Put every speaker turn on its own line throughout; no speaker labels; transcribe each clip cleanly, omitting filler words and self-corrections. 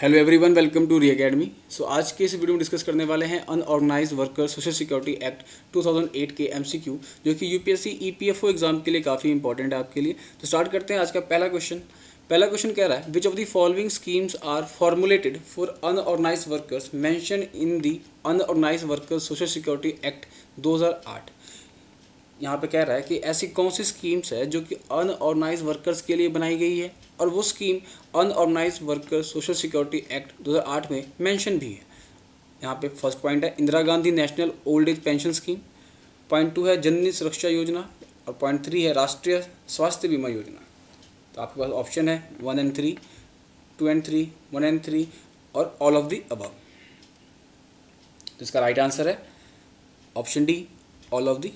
Hello everyone, welcome to री academy. So आज के इस वीडियो में डिस्कस करने वाले हैं unorganised worker social security act 2008 के एमसीक्यू, जो कि यूपीएससी ईपीएफओ एग्जाम के लिए काफ़ी इंपॉर्टेंट है आपके लिए। तो स्टार्ट करते हैं आज का पहला क्वेश्चन कह रहा है, which of the following schemes are formulated for unorganised workers mention in the unorganised workers social security act 2008। यहाँ पे कह रहा है कि ऐसी कौन सी स्कीम्स है जो कि अनऑर्गेनाइज्ड वर्कर्स के लिए बनाई गई है और वो scheme unorganised workers social security act 2008 में मेंशन भी है। यहाँ पे फर्स्ट पॉइंट है Indira Gandhi national old age pension scheme, point 2 है जननी सुरक्षा योजना और पॉइंट 3 है राष्ट्रीय स्वास्थ्य बीमा योजना। तो आपके पास ऑप्शन है 1 and 3, 2 and 3, 1 and 3 और ऑल ऑफ द अबव। तो इसका राइट आंसर है option D, all of the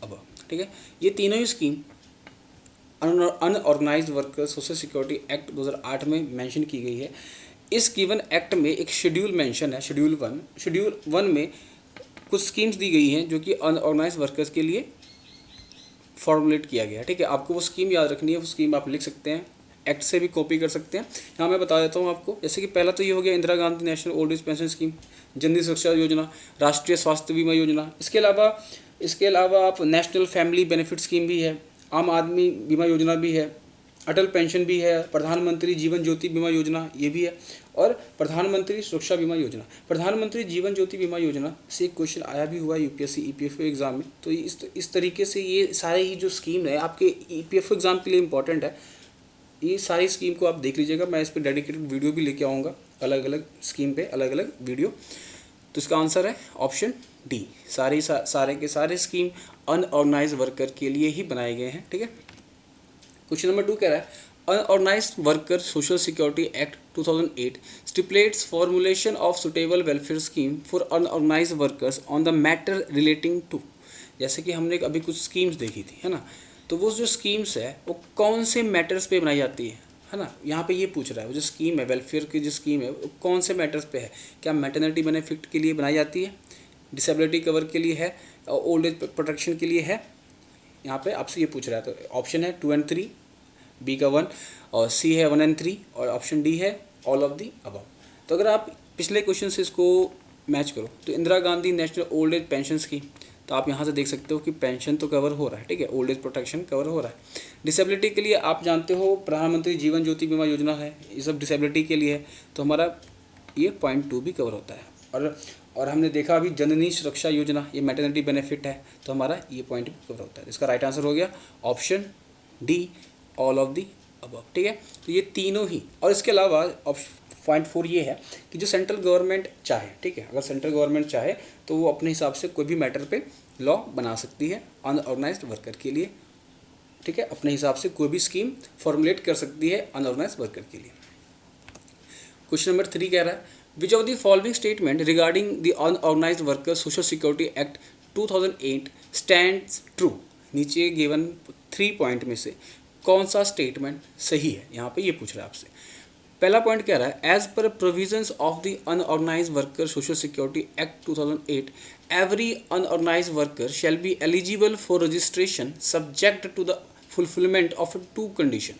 above. ठीक है, ये तीनों ही scheme unorganised workers social security act 2008 में मेंशन की गई है। इस गिवन एक्ट में एक शेड्यूल मेंशन है, शेड्यूल 1 में कुछ स्कीम्स दी गई हैं जो कि अनऑर्गेनाइज्ड वर्कर्स के लिए फॉर्मुलेट किया गया है। ठीक है, आपको वो स्कीम याद रखनी है, वो स्कीम आप लिख सकते हैं, एक्ट से भी कॉपी कर सकते हैं। यहाँ मैं बता देता हूँ आपको, जैसे कि पहला तो ये हो गया Indira Gandhi national old age pension scheme, Janani Suraksha Yojana, राष्ट्रीय स्वास्थ्य बीमा योजना। इसके अलावा आप नेशनल फैमिली बेनिफिट स्कीम भी है, आम आदमी बीमा योजना भी है, अटल पेंशन भी है, प्रधानमंत्री जीवन ज्योति बीमा योजना ये भी है और प्रधानमंत्री सुरक्षा बीमा योजना। प्रधानमंत्री जीवन ज्योति बीमा योजना से एक क्वेश्चन आया भी हुआ है यूपीएससी ईपीएफओ एग्जाम में। तो इस तरीके से ये सारे ही जो स्कीम है आपके ईपीएफओ एग्जाम के लिए इंपॉर्टेंट है। ये सारी स्कीम को आप देख लीजिएगा, मैं इस पर डेडिकेटेड वीडियो भी लेके आऊँगा, अलग अलग स्कीम पे अलग अलग वीडियो। तो इसका आंसर है ऑप्शन डी, सारे के सारे स्कीम अनऑर्गेनाइज्ड वर्कर के लिए ही बनाए गए हैं। ठीक है, क्वेश्चन नंबर 2 कह रहा है unorganised worker social security act 2008 stipulates formulation of suitable welfare scheme for unorganised workers on the matter relating to. जैसे कि हमने अभी कुछ स्कीम्स देखी थी, है ना, तो वो जो स्कीम्स है वो कौन से मैटर्स पे बनाई जाती है ना। यहाँ पे ये पूछ रहा है वो जो स्कीम है, वेलफेयर की जो स्कीम है वो कौन से मैटर्स पे है। क्या मैटरनिटी बेनिफिट के लिए बनाई जाती है, डिसेबिलिटी कवर के लिए है, ओल्ड एज प्रोटेक्शन के लिए है। यहाँ पे आपसे ये पूछ रहा है। तो ऑप्शन है 2 and 3, बी का 1 और सी है 1 and 3 और ऑप्शन डी है ऑल ऑफ दी अबव। तो अगर आप पिछले क्वेश्चन से इसको मैच करो तो Indira Gandhi national old age pension scheme, तो आप यहाँ से देख सकते हो कि पेंशन तो कवर हो रहा है। ठीक है, ओल्ड एज प्रोटेक्शन कवर हो रहा है। डिसेबिलिटी के लिए आप जानते हो प्रधानमंत्री जीवन ज्योति बीमा योजना है, ये सब डिसेबिलिटी के लिए है। तो हमारा ये पॉइंट 2 भी कवर होता है। और हमने देखा अभी जननी सुरक्षा योजना, ये मैटरनिटी बेनिफिट है, तो हमारा ये पॉइंट भी कवर होता है। इसका राइट आंसर हो गया option D, all of the above. ठीक है, तो ये तीनों ही। और इसके अलावा पॉइंट 4 ये है कि जो सेंट्रल गवर्नमेंट चाहे, ठीक है, अगर सेंट्रल गवर्नमेंट चाहे तो वो अपने हिसाब से कोई भी मैटर पे लॉ बना सकती है अनऑर्गेनाइज्ड वर्कर के लिए। ठीक है, अपने हिसाब से कोई भी स्कीम फॉर्मुलेट कर सकती है अनऑर्गेनाइज्ड वर्कर के लिए। क्वेश्चन नंबर 3 कह रहा है which of the following statement regarding the unorganised worker social security act 2008 stands true. नीचे गिवन 3 पॉइंट में से कौन सा स्टेटमेंट सही है, यहाँ पे ये पूछ रहा है आपसे। पहला पॉइंट कह रहा है as per provisions of the unorganised worker social security act 2008 every unorganised worker shall be eligible for registration subject to the fulfilment of 2 condition.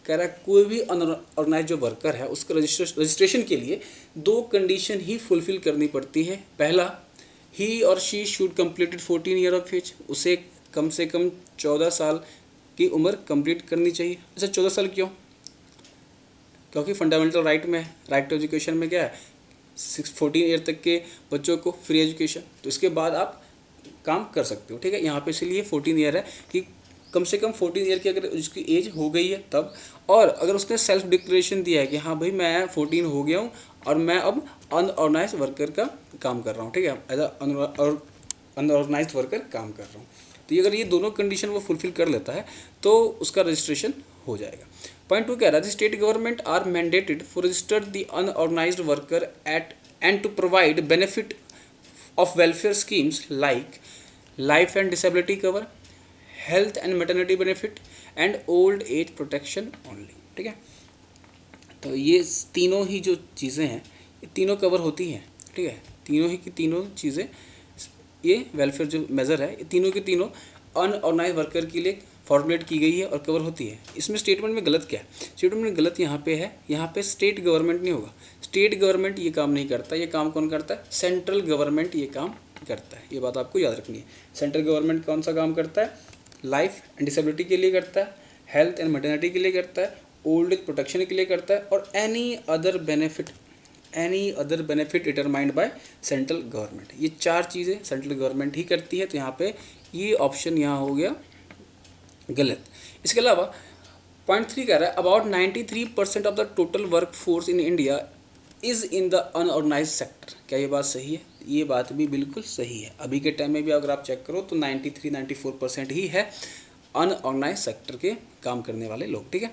कह रहा है कोई भी अनऑर्गेनाइज जो वर्कर है उसका रजिस्ट्रेशन के लिए 2 कंडीशन ही फुलफिल करनी पड़ती है। पहला, ही और she should completed 14 year of age, उसे कम से कम 14 साल की उम्र कंप्लीट करनी चाहिए। अच्छा, 14 साल क्यों? क्योंकि फंडामेंटल राइट में, राइट टू एजुकेशन में क्या है, 14 ईयर तक के बच्चों को फ्री एजुकेशन, तो इसके बाद आप काम कर सकते हो। ठीक है, यहाँ पे इसलिए 14 ईयर है कि कम से कम 14 ईयर की अगर उसकी एज हो गई है तब, और अगर उसने सेल्फ डिक्लेरेशन दिया है कि हाँ भाई मैं 14 हो गया हूँ और मैं अब अनऑर्गेनाइज्ड वर्कर का काम कर रहा हूँ। ठीक है, एज अनऑर्गेनाइज्ड वर्कर काम कर रहा हूँ, तो ये अगर ये दोनों कंडीशन वो फुलफिल कर लेता है तो उसका रजिस्ट्रेशन हो जाएगा। पॉइंट 2 कह रहा है state government are mandated for register the unorganised worker at and to provide benefit of welfare schemes like life and disability cover, health and maternity benefit and old age protection only. ठीक है, तो ये तीनों ही जो चीज़ें हैं ये तीनों कवर होती हैं। ठीक है, तीनों ही की तीनों चीज़ें, ये वेलफेयर जो मेज़र है ये तीनों के तीनों अनऑर्गेनाइज्ड वर्कर के लिए फॉर्मुलेट की गई है और कवर होती है। इसमें स्टेटमेंट में गलत क्या है? स्टेटमेंट में गलत यहाँ पे है, यहाँ पे स्टेट गवर्नमेंट नहीं होगा, स्टेट गवर्नमेंट ये काम नहीं करता, ये काम कौन करता है? सेंट्रल गवर्नमेंट ये काम करता है। ये बात आपको याद रखनी है। सेंट्रल गवर्नमेंट कौन सा काम करता है? लाइफ एंड डिसेबिलिटी के लिए करता है, हेल्थ एंड मैटरनिटी के लिए करता है, ओल्ड एज प्रोटेक्शन के लिए करता है, और any other benefit determined by central government. ये चार चीज़ें सेंट्रल गवर्नमेंट ही करती है। तो यहाँ पे ये ऑप्शन यहाँ हो गया गलत। इसके अलावा पॉइंट 3 कह रहा है about 93% of the total work force in India is in the unorganised sector. क्या ये बात सही है? ये बात भी बिल्कुल सही है। अभी के टाइम में भी अगर आप चेक करो तो 93-94% ही है अनऑर्गेनाइज सेक्टर के काम करने वाले लोग। ठीक है,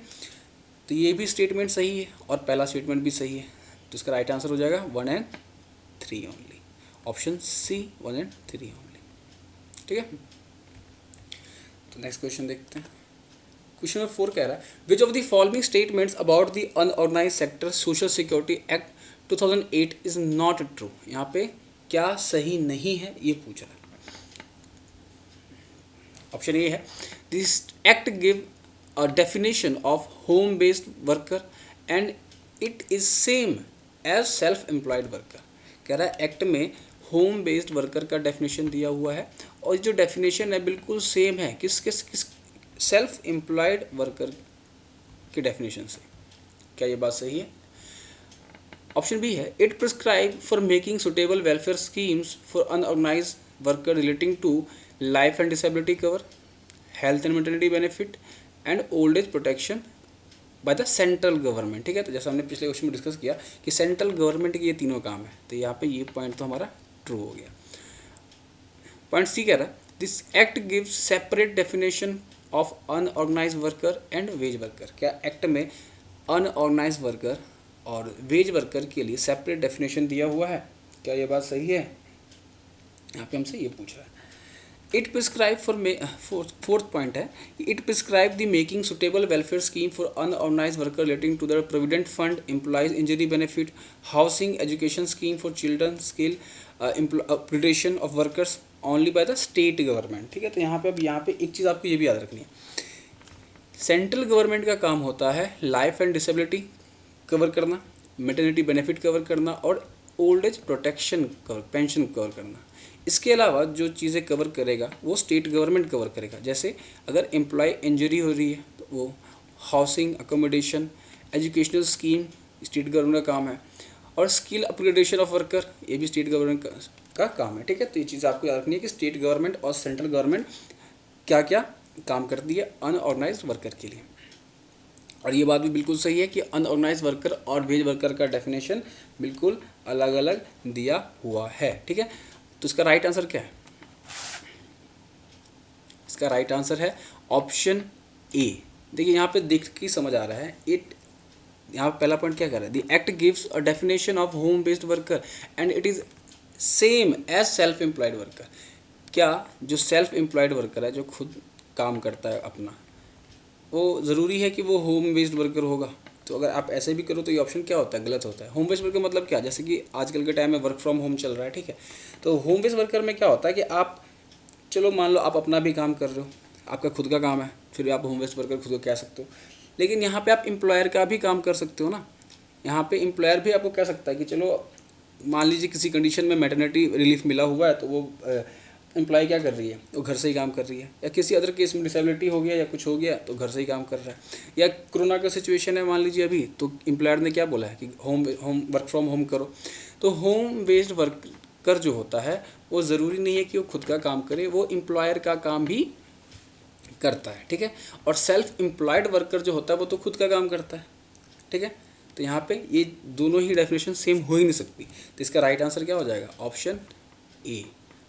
तो ये भी स्टेटमेंट सही है और पहला स्टेटमेंट भी सही है। तो इसका राइट आंसर हो जाएगा 1 और 3 ओनली, ऑप्शन सी 1 और 3 ओनली। ठीक है, तो नेक्स्ट क्वेश्चन देखते हैं। क्वेश्चन नंबर 4 कह रहा है which of the following statements about the unorganised sector social security act 2008 is not true. यहाँ पे क्या सही नहीं है ये पूछ रहा है। ऑप्शन ए है this act give a definition of home based worker and it is same as self employed worker. कह रहा है एक्ट में होम बेस्ड वर्कर का डेफिनेशन दिया हुआ है और जो डेफिनेशन है बिल्कुल सेम है किस सेल्फ एम्प्लॉयड वर्कर के डेफिनेशन से। क्या ये बात सही है? ऑप्शन बी है it prescribe for making suitable welfare schemes for unorganised worker relating to life and disability cover, health and maternity benefit and old age protection by the central government. ठीक है, तो जैसा हमने पिछले क्वेश्चन में discuss किया कि सेंट्रल गवर्नमेंट के ये तीनों काम है, तो यहाँ पे ये पॉइंट तो हमारा ट्रू हो गया। पॉइंट सी कह रहा है this act gives separate definition of unorganised worker and wage worker. क्या एक्ट में अनऑर्गेनाइज वर्कर और वेज वर्कर के लिए सेपरेट डेफिनेशन दिया हुआ है? क्या ये बात सही है? यहाँ पे हमसे ये पूछ रहा है। इट प्रिस्क्राइब फोर्थ पॉइंट है it prescribe the making suitable welfare scheme for unorganised worker relating to the provident fund, employees injury benefit, housing, education scheme for children, skill upgradation of workers only by the state government. ठीक है, तो यहाँ पे एक चीज़ आपको ये भी याद रखनी है, सेंट्रल गवर्नमेंट का काम होता है लाइफ एंड डिसेबिलिटी कवर करना, मैटरनिटी बेनिफिट कवर करना और old age protection cover, pension cover करना। इसके अलावा जो चीज़ें कवर करेगा वो स्टेट गवर्नमेंट कवर करेगा। जैसे अगर एम्प्लॉय इंजरी हो रही है तो वो housing, accommodation, educational scheme state government का काम है, और स्किल अपग्रेडेशन ऑफ वर्कर ये भी स्टेट गवर्नमेंट का काम है। ठीक है, तो ये चीज़ आपको याद रखनी है कि स्टेट गवर्नमेंट और सेंट्रल गवर्नमेंट क्या क्या काम करती है अनऑर्गेनाइज वर्कर के लिए। और ये बात भी बिल्कुल सही है कि अनऑर्गेनाइज वर्कर और वेज वर्कर का डेफिनेशन बिल्कुल अलग अलग दिया हुआ है। ठीक है, तो इसका राइट आंसर क्या है? इसका राइट आंसर है ऑप्शन ए। देखिए यहाँ पे देख के समझ आ रहा है यहाँ पहला पॉइंट क्या कर रहा है, the act gives a definition of home based worker and it is same as self employed worker. क्या जो सेल्फ एम्प्लॉयड वर्कर है, जो खुद काम करता है अपना, वो ज़रूरी है कि वो होम बेस्ड वर्कर होगा? तो अगर आप ऐसे भी करो तो ये ऑप्शन क्या होता है? गलत होता है। होम बेस्ड वर्कर मतलब क्या? जैसे कि आजकल के टाइम में वर्क फ्रॉम होम चल रहा है। ठीक है, तो होम बेस्ड वर्कर में क्या होता है कि आप चलो मान लो आप अपना भी काम कर रहे हो, आपका खुद का काम है, फिर आप होम बेस्ड वर्कर खुद को कह सकते हो। लेकिन यहाँ पे आप एम्प्लॉयर का भी काम कर सकते हो ना। यहाँ पे एम्प्लॉयर भी आपको कह सकता है कि चलो मान लीजिए किसी कंडीशन में मैटरनिटी रिलीफ मिला हुआ है तो वो एम्प्लॉय क्या कर रही है, वो घर से ही काम कर रही है, या किसी अदर केस में डिसेबिलिटी हो गया या कुछ हो गया तो घर से ही काम कर रहा है, या कोरोना का सिचुएशन है मान लीजिए अभी, तो एम्प्लॉयर ने क्या बोला है कि होम वर्क फ्रॉम होम करो। तो होम बेस्ड वर्कर जो होता है वो ज़रूरी नहीं है कि वो खुद का काम करे, वो एम्प्लॉयर का काम भी करता है। ठीक है, और सेल्फ एम्प्लॉयड वर्कर जो होता है वो तो खुद का काम करता है। ठीक है, तो यहाँ पे ये दोनों ही डेफिनेशन सेम हो ही नहीं सकती। तो इसका राइट आंसर क्या हो जाएगा? Option A.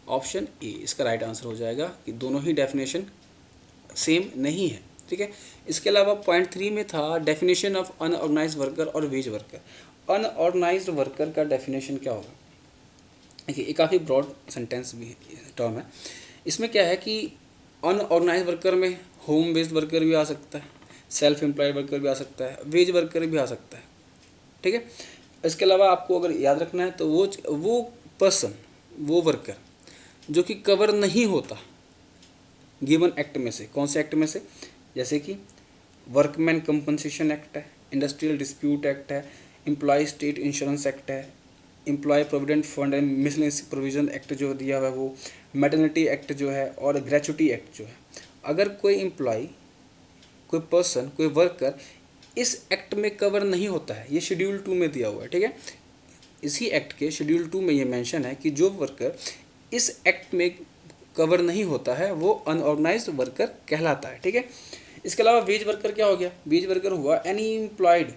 ऑप्शन ए इसका राइट आंसर हो जाएगा कि दोनों ही डेफिनेशन सेम नहीं है। ठीक है, इसके अलावा पॉइंट 3 में था डेफिनेशन ऑफ अनऑर्गेनाइज्ड वर्कर और वेज वर्कर। अनऑर्गेनाइज्ड वर्कर का डेफिनेशन क्या होगा? देखिए ये काफ़ी ब्रॉड सेंटेंस भी टर्म है। इसमें क्या है कि अनऑर्गेनाइज्ड वर्कर में होम बेस्ड वर्कर भी आ सकता है, सेल्फ एम्प्लॉयड वर्कर भी आ सकता है, वेज वर्कर भी आ सकता है। ठीक है, इसके अलावा आपको अगर याद रखना है तो वो पर्सन, वो वर्कर जो कि कवर नहीं होता गिवन एक्ट में से। कौन से एक्ट में से? जैसे कि वर्कमैन कंपनसेशन एक्ट है, इंडस्ट्रियल डिस्प्यूट एक्ट है, एम्प्लॉय स्टेट इंश्योरेंस एक्ट है, employ provident fund and miscellaneous provision act जो दिया हुआ है वो, मैटरनिटी एक्ट जो है, और ग्रेचुटी एक्ट जो है। अगर कोई एम्प्लॉय, कोई पर्सन, कोई वर्कर इस एक्ट में कवर नहीं होता है, ये शेड्यूल 2 में दिया हुआ है, ठीक है। इसी एक्ट के शेड्यूल 2 में ये मेंशन है कि जो वर्कर इस एक्ट में कवर नहीं होता है वो अनऑर्गेनाइज्ड वर्कर कहलाता है, ठीक है। इसके अलावा वेज वर्कर क्या हो गया? वेज वर्कर हुआ एनी एम्प्लॉयड,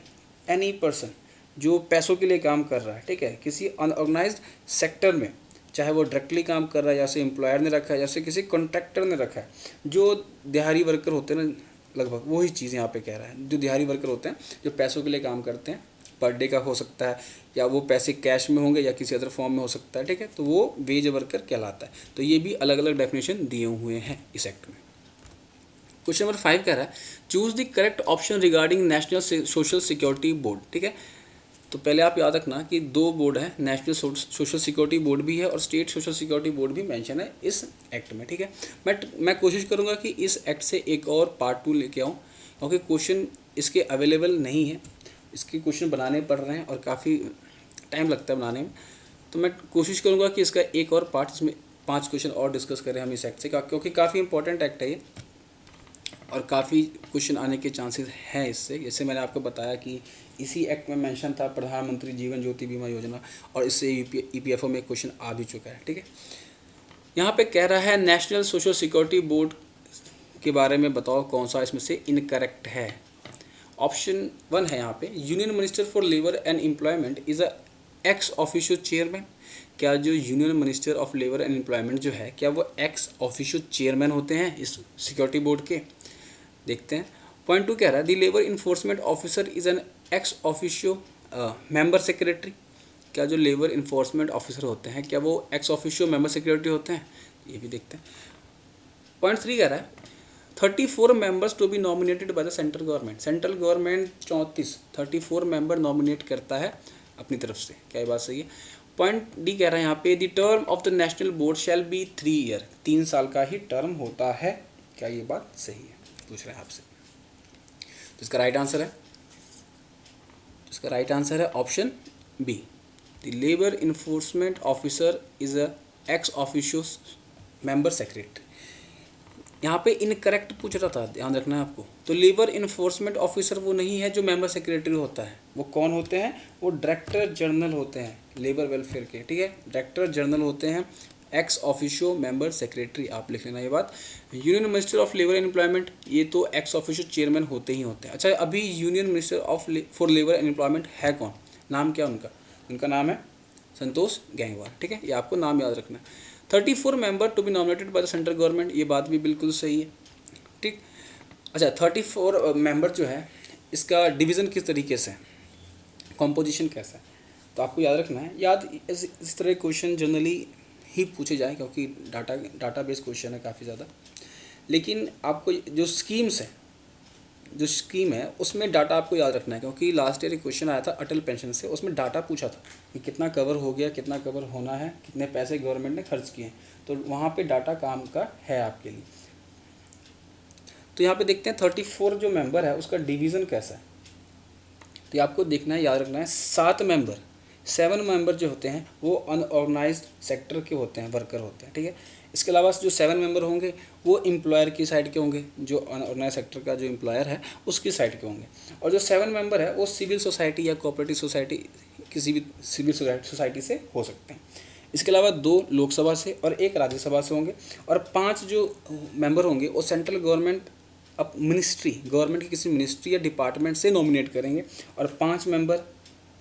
एनी पर्सन जो पैसों के लिए काम कर रहा है, ठीक है, किसी अनऑर्गेनाइज्ड सेक्टर में, चाहे वो डायरेक्टली काम कर रहा है, जैसे एम्प्लॉयर ने रखा है, जैसे किसी कॉन्ट्रैक्टर ने रखा है, जो दिहाड़ी वर्कर होते हैं ना, लगभग वही चीज़ यहाँ पे कह रहा है। जो दिहाड़ी वर्कर होते हैं जो पैसों के लिए काम करते हैं, पर डे का हो सकता है, या वो पैसे कैश में होंगे या किसी अदर फॉर्म में हो सकता है, ठीक है, तो वो वेज वर्कर कहलाता है। तो ये भी अलग अलग डेफिनेशन दिए हुए हैं इस एक्ट में। क्वेश्चन नंबर 5 कह रहा है choose the correct option regarding national social security board, ठीक है। तो पहले आप याद रखना कि 2 बोर्ड है, नेशनल सोशल सिक्योरिटी बोर्ड भी है और स्टेट सोशल सिक्योरिटी बोर्ड भी मेंशन है इस एक्ट में, ठीक है। मैं कोशिश करूंगा कि इस एक्ट से एक और पार्ट 2 लेके आऊँ, क्योंकि क्वेश्चन इसके अवेलेबल नहीं है, इसके क्वेश्चन बनाने पड़ रहे हैं और काफ़ी टाइम लगता है बनाने में। तो मैं कोशिश करूँगा कि इसका एक और पार्ट, इसमें 5 क्वेश्चन और डिस्कस करें हम इस एक्ट से, क्योंकि काफ़ी इंपॉर्टेंट एक्ट है ये और काफ़ी क्वेश्चन आने के चांसेस हैं इससे। जैसे मैंने आपको बताया कि इसी एक्ट में मेंशन था प्रधानमंत्री जीवन ज्योति बीमा योजना, और इससे ईपीएफओ में क्वेश्चन आ भी चुका है, ठीक है। यहाँ पे कह रहा है नेशनल सोशल सिक्योरिटी बोर्ड के बारे में बताओ कौन सा इसमें से इनकरेक्ट है। ऑप्शन 1 है यहाँ पे, union minister for labour and employment is a ex officio chairman. क्या जो union minister of labour and employment जो है, क्या वो एक्स ऑफिशियो चेयरमैन होते हैं इस सिक्योरिटी बोर्ड के? देखते हैं। पॉइंट 2 कह रहा है the labour enforcement officer is an x officio member secretary. क्या जो लेबर इन्फोर्समेंट ऑफिसर होते हैं क्या वो एक्स ऑफिशियो मेंबर सेक्रेटरी होते हैं? ये भी देखते हैं। पॉइंट 3 कह रहा है 34 members to be nominated by the central government. Central government 34 member nominate करता है अपनी तरफ से। क्या ये बात सही है? पॉइंट डी कह रहा है यहाँ पे the term of the national board shall be 3 year. 3 साल का ही टर्म होता है। क्या ये बात सही है? पूछ रहे हैं आपसे। तो इसका राइट आंसर है, option B, the labour enforcement officer is a ex officio member secretary. यहाँ पे इनकरेक्ट पूछ रहा था, ध्यान रखना है आपको। तो लेबर इन्फोर्समेंट ऑफिसर वो नहीं है जो मेंबर सेक्रेटरी होता है। वो कौन होते हैं? वो डायरेक्टर जनरल होते हैं लेबर वेलफेयर के, ठीक है। डायरेक्टर जनरल होते हैं एक्स ऑफिशियो मेंबर सेक्रेटरी। आप लिख लेना ये बात। Union minister of labour and employment, ये तो एक्स ऑफिशियो चेयरमैन होते ही होते हैं। अच्छा, अभी union minister of for labour and employment है कौन? नाम क्या उनका? उनका नाम है संतोष गंगवार, ठीक है। ये आपको नाम याद रखना है। 34 member to be nominated by the central government, ये बात भी बिल्कुल सही है, ठीक। अच्छा, 34 मेंबर जो है इसका डिवीज़न किस तरीके से है, कॉम्पोजिशन कैसा है, तो आपको याद रखना है। इस तरह क्वेश्चन जनरली ही पूछे जाए, क्योंकि डाटा बेस्ड क्वेश्चन है काफ़ी ज़्यादा। लेकिन आपको जो स्कीम है उसमें डाटा आपको याद रखना है, क्योंकि लास्ट ईयर एक क्वेश्चन आया था अटल पेंशन से, उसमें डाटा पूछा था कि कितना कवर हो गया, कितना कवर होना है, कितने पैसे गवर्नमेंट ने खर्च किए हैं। तो वहाँ पे डाटा काम का है आपके लिए। तो यहाँ पे देखते हैं 34 जो मेंबर है उसका डिवीज़न कैसा है। तो आपको देखना है, याद रखना है, 7 मेंबर जो होते हैं वो अनऑर्गेनाइज्ड सेक्टर के होते हैं, वर्कर होते हैं, ठीक है। इसके अलावा जो 7 मेंबर होंगे वो एम्प्लॉयर की साइड के होंगे, जो अनऑर्गेनाइज सेक्टर का जो एम्प्लॉयर है उसकी साइड के होंगे। और जो 7 मेंबर है वो सिविल सोसाइटी या कोऑपरेटिव सोसाइटी, किसी भी सिविल सोसाइटी से हो सकते हैं। इसके अलावा 2 लोकसभा से और 1 राज्यसभा से होंगे। और 5 जो मेंबर होंगे वो सेंट्रल गवर्नमेंट गवर्नमेंट की किसी मिनिस्ट्री या डिपार्टमेंट से नॉमिनेट करेंगे, और 5 मेंबर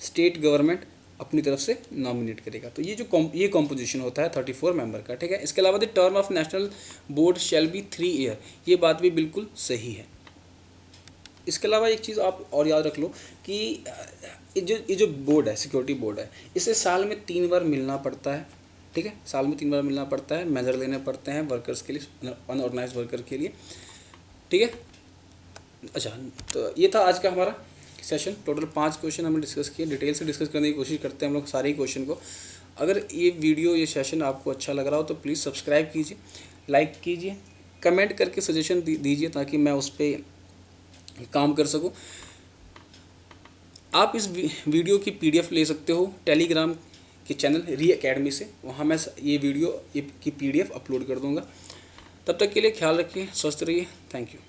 स्टेट गवर्नमेंट अपनी तरफ से नॉमिनेट करेगा। तो ये कॉम्पोजिशन होता है 34 मेंबर का, ठीक है। इसके अलावा the term of national board shall be 3 year, ये बात भी बिल्कुल सही है। इसके अलावा एक चीज़ आप और याद रख लो कि ये जो बोर्ड है, सिक्योरिटी बोर्ड है, इसे साल में 3 बार मिलना पड़ता है, ठीक है। साल में 3 बार मिलना पड़ता है, मेजर लेने पड़ते हैं वर्कर्स के लिए, अनऑर्गेनाइज वर्कर के लिए, ठीक है। अच्छा, तो ये था आज का हमारा सेशन। टोटल 5 क्वेश्चन हमने डिस्कस किए। डिटेल से डिस्कस करने की कोशिश करते हैं हम लोग सारे ही क्वेश्चन को। अगर ये वीडियो, ये सेशन आपको अच्छा लग रहा हो तो प्लीज़ सब्सक्राइब कीजिए, लाइक कीजिए, कमेंट करके सजेशन दीजिए ताकि मैं उस पर काम कर सकूं। आप इस वीडियो की PDF ले सकते हो टेलीग्राम के चैनल री एकेडमी से, वहाँ मैं ये वीडियो की PDF अपलोड कर दूँगा। तब तक के लिए ख्याल रखिए, स्वस्थ रहिए, थैंक यू।